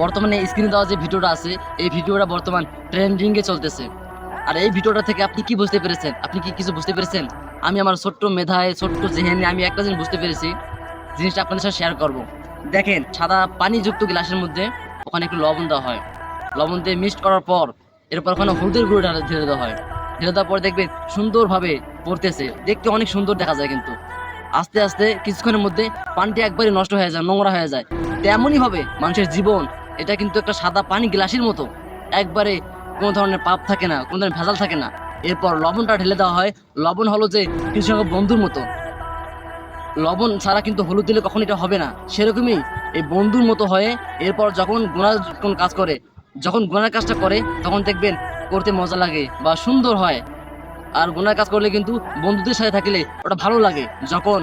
বর্তমানে স্ক্রিনে দেওয়া যে ভিডিওটা আছে, এই ভিডিওটা বর্তমান ট্রেন্ডিংয়ে চলতেছে। আর এই ভিডিওটা থেকে আপনি কি বুঝতে পেরেছেন? আপনি কি কিছু বুঝতে পেরেছেন? আমি আমার ছোট্ট মেধায়, ছোট্ট জেহেনে আমি একটা জিনিস বুঝতে পেরেছি, জিনিসটা আপনাদের সাথে শেয়ার করব। দেখেন, সাদা পানিযুক্ত গ্লাসের মধ্যে ওখানে একটু লবণ দেওয়া হয়। লবণ দিয়ে মিক্সড করার পর এরপর ওখানে হলুদের গুঁড়ো ঢেলে দেওয়া হয়। ঢেলে দেওয়ার পর দেখবেন সুন্দরভাবে পড়তেছে, দেখতে অনেক সুন্দর দেখা যায়। কিন্তু আস্তে আস্তে কিছুক্ষণের মধ্যে পানিটা একবারে নষ্ট হয়ে যায়, নোংরা হয়ে যায়। তেমনই হবে মানুষের জীবন। এটা কিন্তু একটা সাদা পানি গ্লাসের মতো, একবারে কোনো ধরনের পাপ থাকে না, কোনো ধরনের ভেজাল থাকে না। এরপর লবণটা ঢেলে দেওয়া হয়। লবণ হলো যে কিছু সংখ্যক বন্ধুর মতো, লবণ ছাড়া কিন্তু হলুদ দিলে কখন এটা হবে না, সেরকমই এই বন্ধুর মতো হয়ে এরপর যখন গুনার কোন কাজ করে, যখন গুনার কাজটা করে তখন দেখবেন করতে মজা লাগে বা সুন্দর হয়। আর গুনার কাজ করলে কিন্তু বন্ধুদের সাথে থাকলে ওটা ভালো লাগে। যখন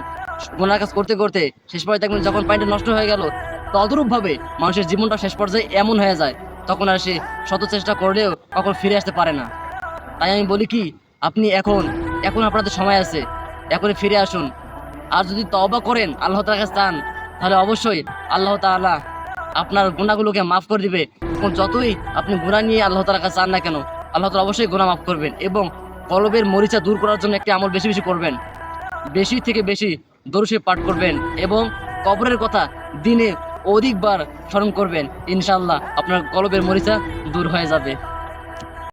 গুনার কাজ করতে করতে শেষ পর্যায়ে দেখবেন যখন পানিটা নষ্ট হয়ে গেল, তদ্রূপ ভাবে মানুষের জীবনটা শেষ পর্যায়ে এমন হয়ে যায়, তখন আর সে শত চেষ্টা করলেও কখন ফিরে আসতে পারে না। তাই আমি বলি কি, আপনি এখন এখন আপনাদের সময় আছে, এখনই ফিরে আসুন। আর যদি তওবা করেন, আল্লাহ তাআলার কাছে চান, তাহলে অবশ্যই আল্লাহ তাআলা আপনার গুনাহগুলোকে মাফ করে দিবে। এবং যতই আপনি গুনাহ নিয়ে আল্লাহ তাআলার কাছে চান না কেন, আল্লাহ তাআলা অবশ্যই গুনাহ মাফ করবেন। এবং কলবের মরিচা দূর করার জন্য একটি আমল বেশি বেশি করবেন, বেশি থেকে বেশি দরুদ শরীফ পাঠ করবেন এবং কবরের কথা দিনে অধিকবার স্মরণ করবেন। ইনশাআল্লাহ আপনার কলবের মরিচা দূর হয়ে যাবে।